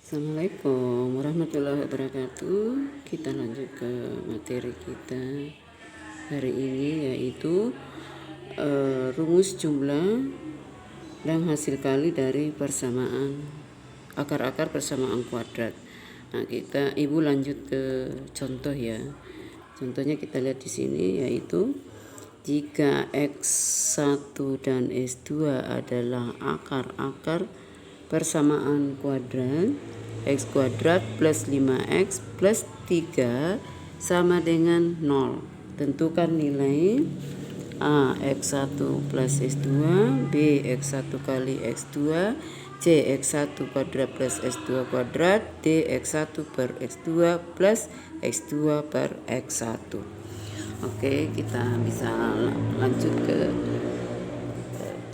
Assalamualaikum warahmatullahi wabarakatuh. Kita lanjut ke materi kita hari ini, yaitu rumus jumlah dan hasil kali dari persamaan akar-akar persamaan kuadrat. Nah, ibu lanjut ke contoh ya. Contohnya kita lihat di sini, yaitu jika X1 dan X2 adalah akar-akar persamaan kuadrat, X kuadrat plus 5X plus 3 sama dengan 0. Tentukan nilai A X1 plus X2, B X1 kali X2, C X1 kuadrat plus X2 kuadrat, D X1 per X2 plus X2 per X1. Oke, kita bisa lanjut ke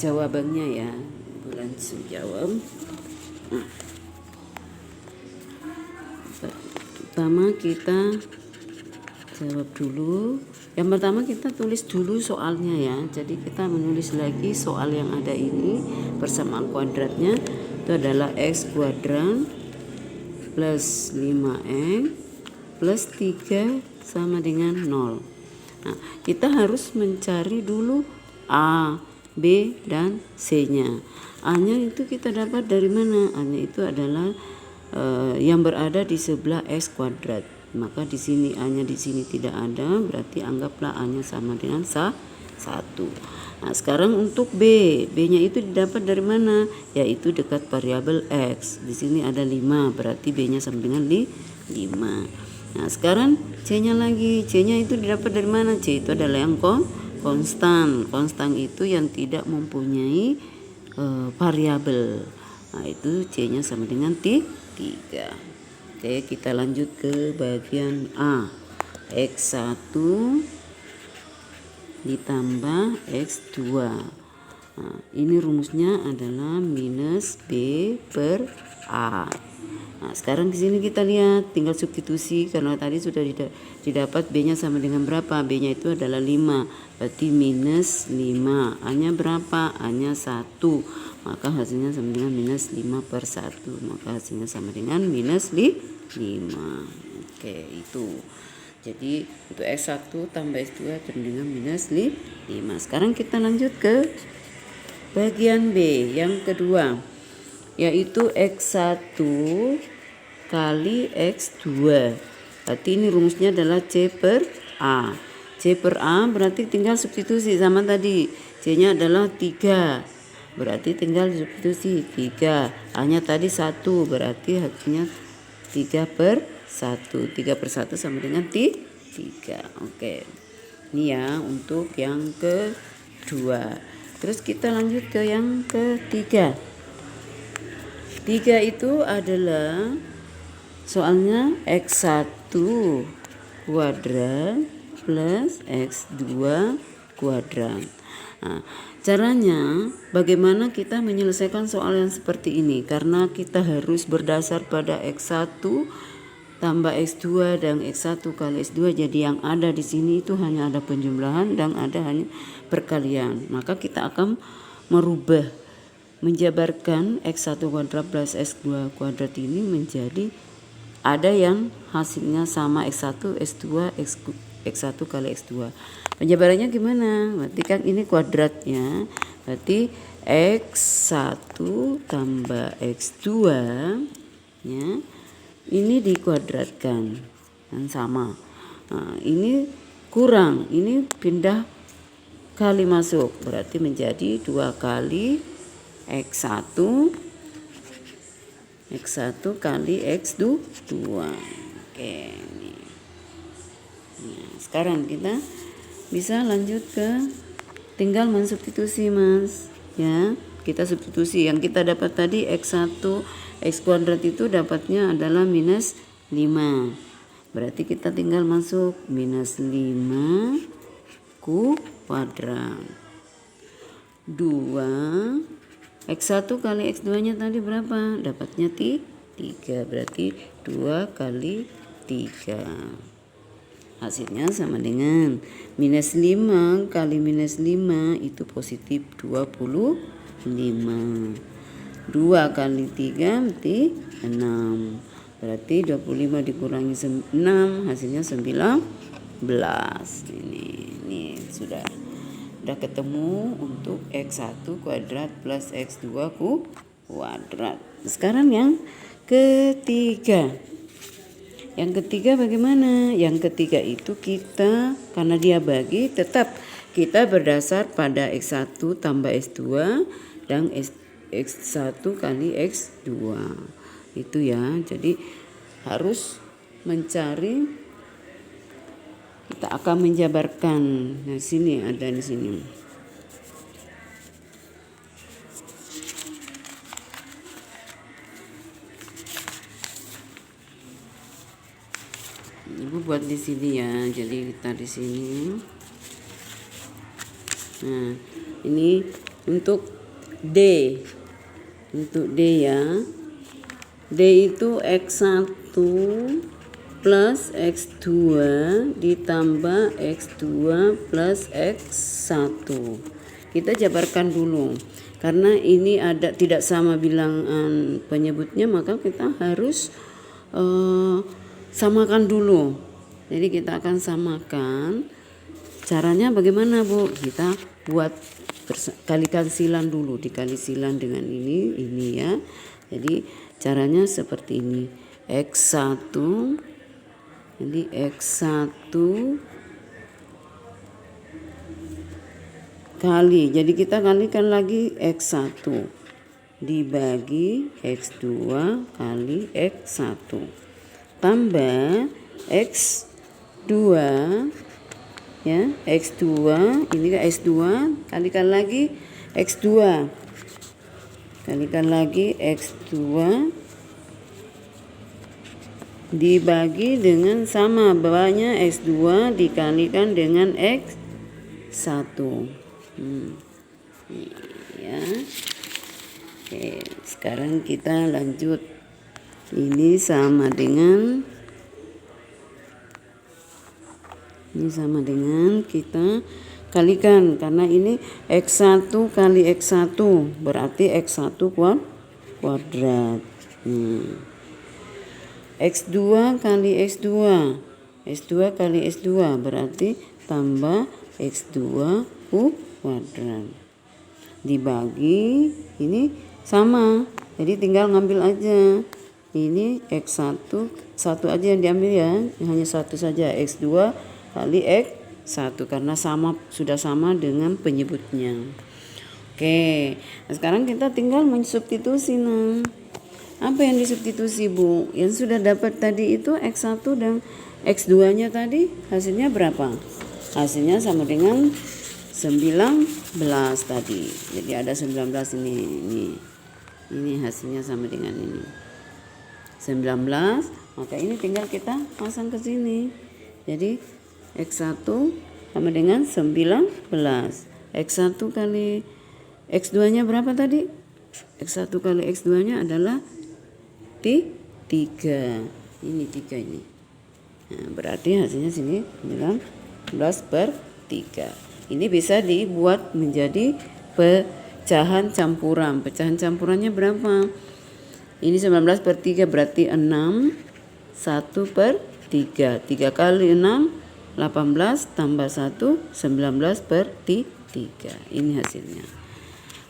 jawabannya ya. Langsung jawab. Pertama kita jawab dulu. Yang pertama kita tulis dulu soalnya ya. Jadi kita menulis lagi soal yang ada ini. Persamaan kuadratnya itu adalah X kuadrat plus 5X plus 3 sama dengan 0. Nah, kita harus mencari dulu A, B, dan C-nya. A-nya itu kita dapat dari mana? A-nya itu adalah yang berada di sebelah X kuadrat. Maka di sini A-nya di sini tidak ada, berarti anggaplah A-nya sama dengan 1. Nah, sekarang untuk B. B-nya itu didapat dari mana? Yaitu dekat variabel X. Di sini ada 5, berarti B-nya sama dengan 5. Nah, sekarang C-nya lagi. C-nya itu didapat dari mana? C itu adalah yang konstan. Konstan itu yang tidak mempunyai variabel. Nah, itu C-nya sama dengan 3. Oke, kita lanjut ke bagian A. X1 ditambah X2. Nah, ini rumusnya adalah minus B per A. Nah, sekarang di sini kita lihat, tinggal substitusi karena tadi sudah didapat B-nya sama dengan berapa? B-nya itu adalah 5. Berarti minus 5. A-nya berapa? A-nya 1. Maka hasilnya sama dengan minus 5 per 1. Maka hasilnya sama dengan minus 5. Oke, itu. Jadi untuk X1 tambah X2 sama dengan minus 5. Sekarang kita lanjut ke bagian B yang kedua, yaitu X1 kali X2. Berarti ini rumusnya adalah C per A. C per A berarti tinggal substitusi sama tadi. C-nya adalah 3. Berarti tinggal substitusi 3. A-nya tadi 1, berarti hasilnya 3 per 1. 3 per 1 sama dengan 3. Oke. Ini ya untuk yang kedua. Terus kita lanjut ke yang ketiga. 3 itu adalah soalnya X1 kuadrat plus X2 kuadrat. Nah, caranya bagaimana kita menyelesaikan soal yang seperti ini? Karena kita harus berdasar pada X1 tambah X2 dan X1 kali X2. Jadi yang ada di sini itu hanya ada penjumlahan dan ada hanya perkalian. Maka kita akan merubah, menjabarkan X1 kuadrat plus X2 kuadrat ini menjadi ada yang hasilnya sama X1, X2, X1 kali X2. Penjabarannya gimana? Berarti kan ini kuadratnya. Berarti X1 tambah X2 ya. Ini dikuadratkan dan sama. Nah, ini kurang, ini pindah kali masuk. Berarti menjadi 2 kali X1 kali X2. Oke, ini. Nah, sekarang kita bisa lanjut ke tinggal mensubstitusi Mas ya. Kita substitusi yang kita dapat tadi X1 X kuadrat itu dapatnya adalah minus 5. Berarti kita tinggal masuk minus 5 kuadrat 2 X1 kali X2 nya tadi berapa? Dapatnya 3. Berarti 2 kali 3. Hasilnya sama dengan minus 5 kali minus 5 itu positif 25. 2 kali 3 berarti 6. Berarti 25 dikurangi 6 hasilnya 19. Ini sudah ketemu untuk X1 kuadrat plus X2 kuadrat. Sekarang yang ketiga. Yang ketiga bagaimana? Yang ketiga itu kita karena dia bagi tetap kita berdasar pada X1 tambah X2 dan X1 kali X2. Itu ya. Jadi harus mencari, kita akan menjabarkan. Nah, sini ada di sini. Ibu buat di sini ya. Jadi kita di sini. Nah, ini untuk D. Untuk D ya. D itu X1 plus X2 ditambah X2 plus X1. Kita jabarkan dulu. Karena ini ada tidak sama bilangan penyebutnya, maka kita harus samakan dulu. Jadi kita akan samakan. Caranya bagaimana, Bu? Kita buat kalikan silang dulu, dikali silang dengan ini ya. Jadi caranya seperti ini. X1 jadi X1 kali, jadi kita kalikan lagi X1 dibagi X2 kali X1 tambah X2 ya, X2 ini kan X2 kalikan lagi X2 kalikan lagi X2 dibagi dengan sama bawahnya X2 dikalikan dengan X1 ya. Oke, sekarang kita lanjut. Ini sama dengan kita kalikan, karena ini X1 kali X1 berarti X1 kuadrat. X2 kali X2 kali X2 berarti tambah X2 kuadrat dibagi ini sama, jadi tinggal ngambil aja ini X1 satu aja yang diambil ya, hanya satu saja, X2 kali X1 karena sudah sama dengan penyebutnya. Oke, nah sekarang kita tinggal mensubstitusi. Apa yang disubstitusi, Bu? Yang sudah dapat tadi itu X1 dan X2 nya tadi hasilnya berapa? Hasilnya sama dengan 19 tadi. Jadi ada 19 ini hasilnya sama dengan ini 19, maka ini tinggal kita pasang ke sini. Jadi X1 sama dengan 19. X1 kali X2 nya berapa tadi? X1 kali X2 nya adalah 3. Ini 3 ini. Nah, berarti hasilnya sini 19/3. Ini bisa dibuat menjadi pecahan campuran. Pecahan campurannya berapa? Ini 19/3 berarti 6. 1/3. 3 kali 6 18 tambah 1 19/3. Ini hasilnya.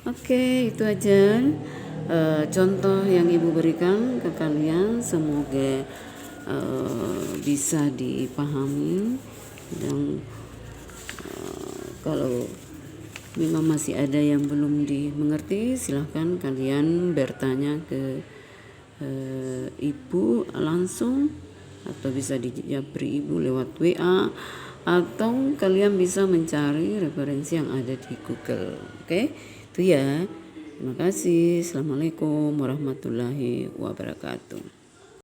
Oke, itu aja contoh yang Ibu berikan ke kalian. Semoga bisa dipahami, dan kalau memang masih ada yang belum dimengerti, silahkan kalian bertanya ke Ibu langsung, atau bisa dijabri Ibu lewat WA, atau kalian bisa mencari referensi yang ada di Google. Oke, itu ya. Terima kasih. Assalamualaikum warahmatullahi wabarakatuh.